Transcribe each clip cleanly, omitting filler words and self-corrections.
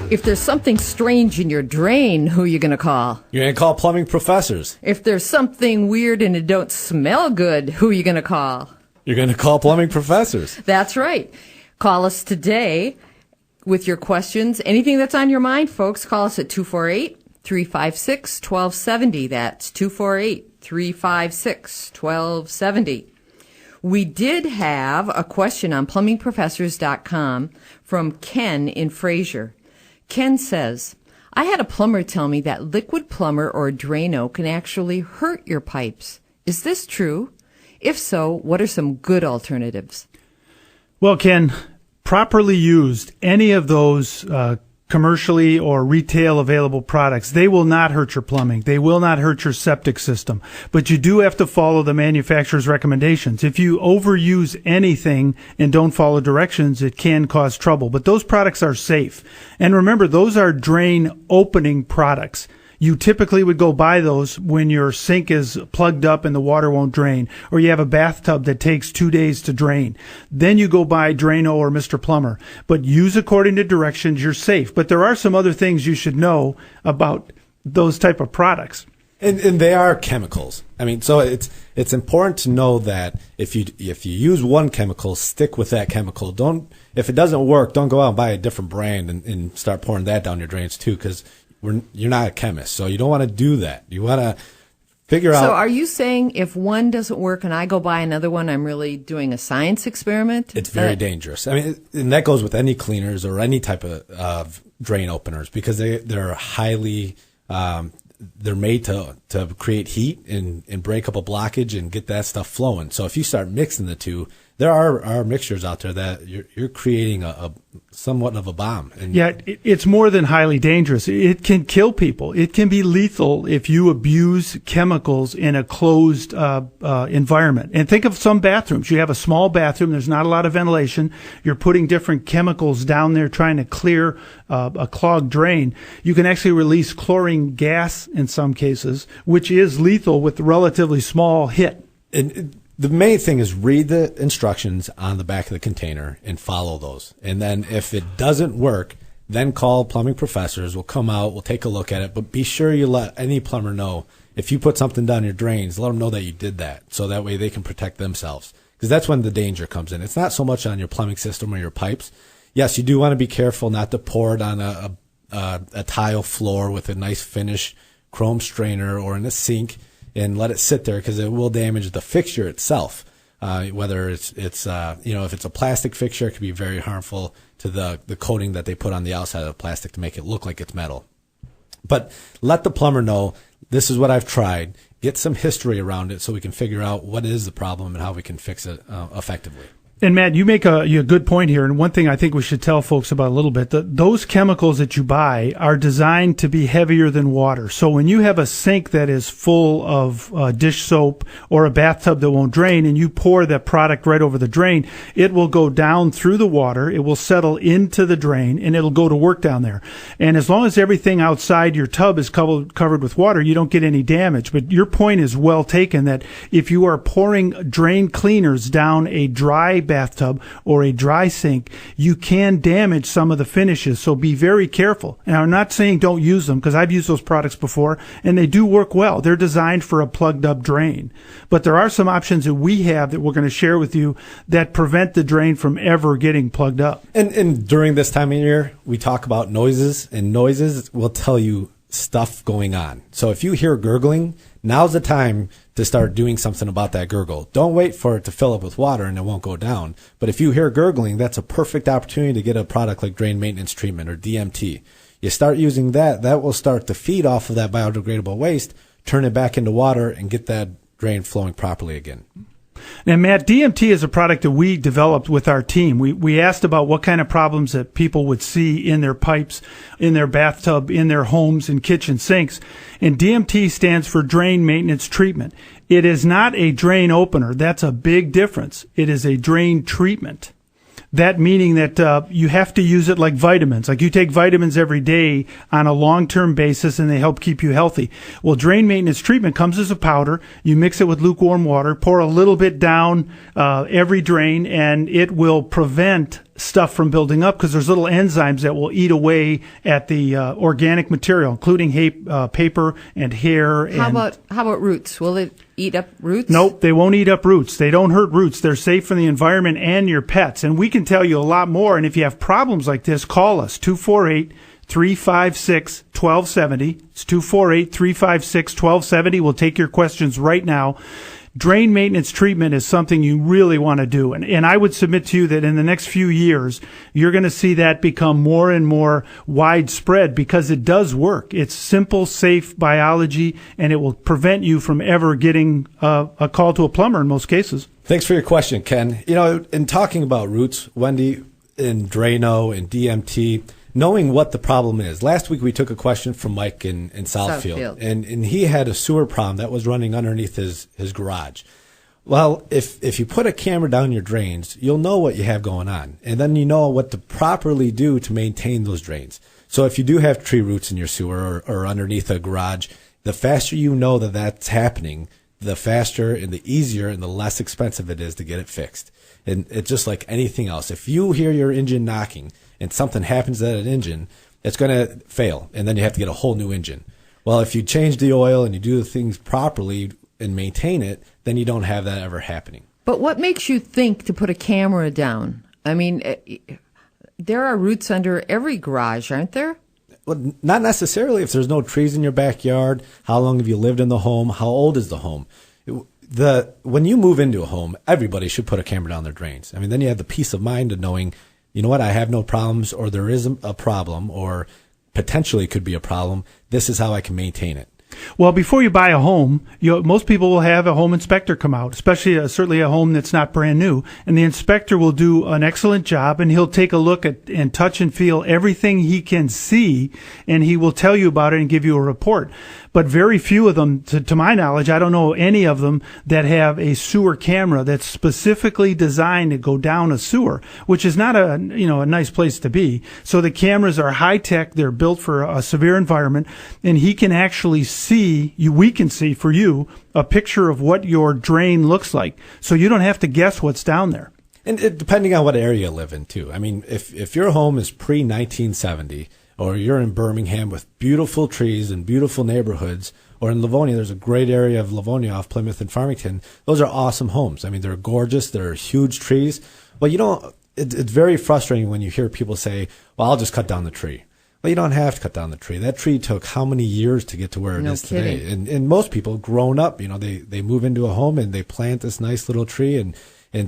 If there's something strange in your drain, who are you going to call? You're going to call plumbing professors. If there's something weird and it don't smell good, who are you going to call? You're going to call plumbing professors. That's right. Call us today with your questions. Anything that's on your mind, folks, call us at 248-356-1270. That's 248-356-1270. We did have a question on plumbingprofessors.com from Ken in Fraser. Ken says, I had a plumber tell me that liquid plumber or Drano can actually hurt your pipes. Is this true? If so, what are some good alternatives? Well, Ken, properly used, any of those commercially or retail available products, they will not hurt your plumbing. They will not hurt your septic system. But you do have to follow the manufacturer's recommendations. If you overuse anything and don't follow directions, it can cause trouble. But those products are safe. And remember, those are drain opening products. You typically would go buy those when your sink is plugged up and the water won't drain, or you have a bathtub that takes 2 days to drain. Then you go buy Drano or Mr. Plumber. But use according to directions, you're safe. But there are some other things you should know about those type of products. And they are chemicals. I mean, so it's important to know that if you use one chemical, stick with that chemical. If it doesn't work, don't go out and buy a different brand and start pouring that down your drains too, because you're not a chemist, so you don't want to do that. You want to figure out. So are you saying if one doesn't work and I go buy another one, I'm really doing a science experiment? It's very dangerous. I mean, and that goes with any cleaners or any type of drain openers, because they're highly they're made to create heat and break up a blockage and get that stuff flowing. So if you start mixing the two, there are mixtures out there that you're creating a somewhat of a bomb. And it's more than highly dangerous. It can kill people. It can be lethal if you abuse chemicals in a closed environment. And think of some bathrooms. You have a small bathroom. There's not a lot of ventilation. You're putting different chemicals down there trying to clear a clogged drain. You can actually release chlorine gas in some cases, which is lethal with a relatively small hit. The main thing is read the instructions on the back of the container and follow those. And then if it doesn't work, then call plumbing professors. We'll come out, we'll take a look at it. But be sure you let any plumber know if you put something down your drains, let them know that you did that, so that way they can protect themselves. Because that's when the danger comes in. It's not so much on your plumbing system or your pipes. Yes, you do want to be careful not to pour it on a tile floor with a nice finish chrome strainer or in a sink and let it sit there, because it will damage the fixture itself. Whether it's if it's a plastic fixture, it can be very harmful to the coating that they put on the outside of the plastic to make it look like it's metal. But let the plumber know, this is what I've tried. Get some history around it so we can figure out what is the problem and how we can fix it effectively. And Matt, you make a good point here. And one thing I think we should tell folks about a little bit, those chemicals that you buy are designed to be heavier than water. So when you have a sink that is full of dish soap or a bathtub that won't drain, and you pour that product right over the drain, it will go down through the water, it will settle into the drain, and it'll go to work down there. And as long as everything outside your tub is covered with water, you don't get any damage. But your point is well taken, that if you are pouring drain cleaners down a dry bathtub or a dry sink, you can damage some of the finishes. So be very careful. And I'm not saying don't use them, because I've used those products before and they do work well. They're designed for a plugged up drain. But there are some options that we have that we're going to share with you that prevent the drain from ever getting plugged up. And during this time of year, we talk about noises, and noises will tell you stuff going on. So if you hear gurgling, now's the time to start doing something about that gurgle. Don't wait for it to fill up with water and it won't go down. But if you hear gurgling, that's a perfect opportunity to get a product like drain maintenance treatment or DMT. You start using that will start to feed off of that biodegradable waste, turn it back into water, and get that drain flowing properly again. Now, Matt, DMT is a product that we developed with our team. We asked about what kind of problems that people would see in their pipes, in their bathtub, in their homes, and kitchen sinks. And DMT stands for Drain Maintenance Treatment. It is not a drain opener. That's a big difference. It is a drain treatment. That meaning that you have to use it like vitamins. Like you take vitamins every day on a long-term basis, and they help keep you healthy. Well, drain maintenance treatment comes as a powder. You mix it with lukewarm water, pour a little bit down every drain, and it will prevent stuff from building up because there's little enzymes that will eat away at the organic material, including paper and hair. How about roots? Will it eat up roots? Nope, they won't eat up roots. They don't hurt roots. They're safe for the environment and your pets. And we can tell you a lot more. And if you have problems like this, call us, 248-356-1270. It's 248-356-1270. We'll take your questions right now. Drain maintenance treatment is something you really want to do. And I would submit to you that in the next few years, you're going to see that become more and more widespread because it does work. It's simple, safe biology, and it will prevent you from ever getting a call to a plumber in most cases. Thanks for your question, Ken. You know, in talking about roots, Wendy, in Drano and DMT, knowing what the problem is. Last week we took a question from Mike in Southfield. And he had a sewer problem that was running underneath his garage. Well, if you put a camera down your drains, you'll know what you have going on. And then you know what to properly do to maintain those drains. So if you do have tree roots in your sewer or underneath a garage, the faster you know that that's happening, the faster and the easier and the less expensive it is to get it fixed. And it's just like anything else. If you hear your engine knocking and something happens to that engine, it's going to fail, and then you have to get a whole new engine. Well, if you change the oil and you do the things properly and maintain it, then you don't have that ever happening. But what makes you think to put a camera down? I mean, there are roots under every garage, aren't there? Well, not necessarily. If there's no trees in your backyard, how long have you lived in the home? How old is the home? When you move into a home, everybody should put a camera down their drains. I mean, then you have the peace of mind of knowing, you know what, I have no problems, or there is a problem, or potentially could be a problem. This is how I can maintain it. Well, before you buy a home, most people will have a home inspector come out, especially certainly a home that's not brand new. And the inspector will do an excellent job, and he'll take a look at and touch and feel everything he can see, and he will tell you about it and give you a report. But very few of them, to my knowledge, I don't know any of them that have a sewer camera that's specifically designed to go down a sewer, which is not a nice place to be. So the cameras are high tech; they're built for a severe environment, and he can actually we can see for you a picture of what your drain looks like, so you don't have to guess what's down there. And depending on what area you live in, too. I mean, if your home is pre-1970, or you're in Birmingham with beautiful trees and beautiful neighborhoods, or in Livonia, there's a great area of Livonia off Plymouth and Farmington. Those are awesome homes. I mean, they're gorgeous. They're huge trees. Well, it's very frustrating when you hear people say, well, I'll just cut down the tree. Well, you don't have to cut down the tree. That tree took how many years to get to where it is today? And most people grown up, they move into a home and they plant this nice little tree, and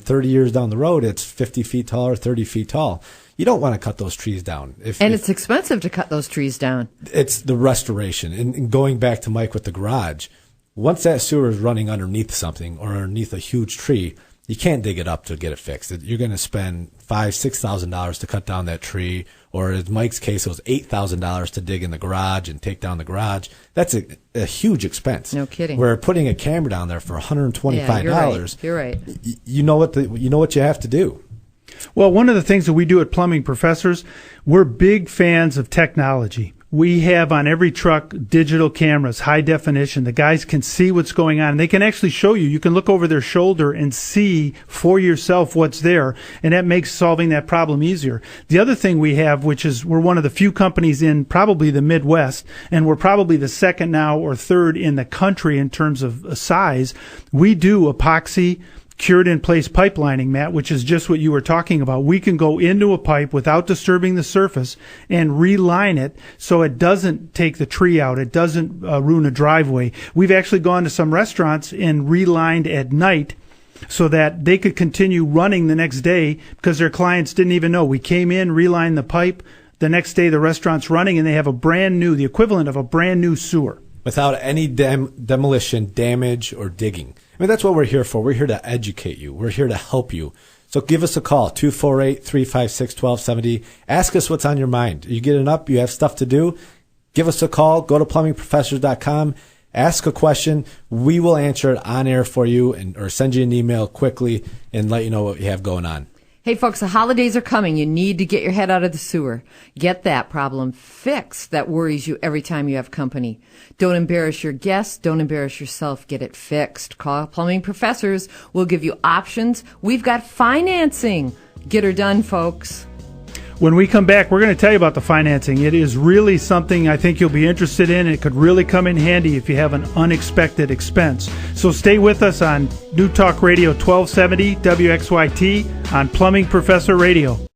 30 years down the road, it's 50 feet tall or 30 feet tall. You don't want to cut those trees down. It's expensive to cut those trees down. It's the restoration. And going back to Mike with the garage, once that sewer is running underneath something or underneath a huge tree, you can't dig it up to get it fixed. You're going to spend $5,000-$6,000 to cut down that tree, or in Mike's case, it was $8,000 to dig in the garage and take down the garage. That's a huge expense. No kidding. Where putting a camera down there for $125, yeah, you're right. You know what you have to do. Well, one of the things that we do at Plumbing Professors, we're big fans of technology. We have on every truck digital cameras, high definition. The guys can see what's going on. They can actually show you. You can look over their shoulder and see for yourself what's there, and that makes solving that problem easier. The other thing we have, which is we're one of the few companies in probably the Midwest, and we're probably the second now or third in the country in terms of size, we do epoxy cured in place pipelining, Matt, which is just what you were talking about. We can go into a pipe without disturbing the surface and reline it so it doesn't take the tree out. It doesn't ruin a driveway. We've actually gone to some restaurants and relined at night so that they could continue running the next day because their clients didn't even know. We came in, relined the pipe. The next day the restaurant's running and they have the equivalent of a brand new sewer. Without any demolition, damage, or digging. I mean, that's what we're here for. We're here to educate you. We're here to help you. So give us a call, 248-356-1270. Ask us what's on your mind. Are you getting up? You have stuff to do? Give us a call. Go to plumbingprofessors.com. Ask a question. We will answer it on air for you or send you an email quickly and let you know what you have going on. Hey, folks, the holidays are coming. You need to get your head out of the sewer. Get that problem fixed that worries you every time you have company. Don't embarrass your guests. Don't embarrass yourself. Get it fixed. Call Plumbing Professors. We'll give you options. We've got financing. Get her done, folks. When we come back, we're going to tell you about the financing. It is really something I think you'll be interested in. It could really come in handy if you have an unexpected expense. So stay with us on New Talk Radio 1270 WXYT on Plumbing Professor Radio.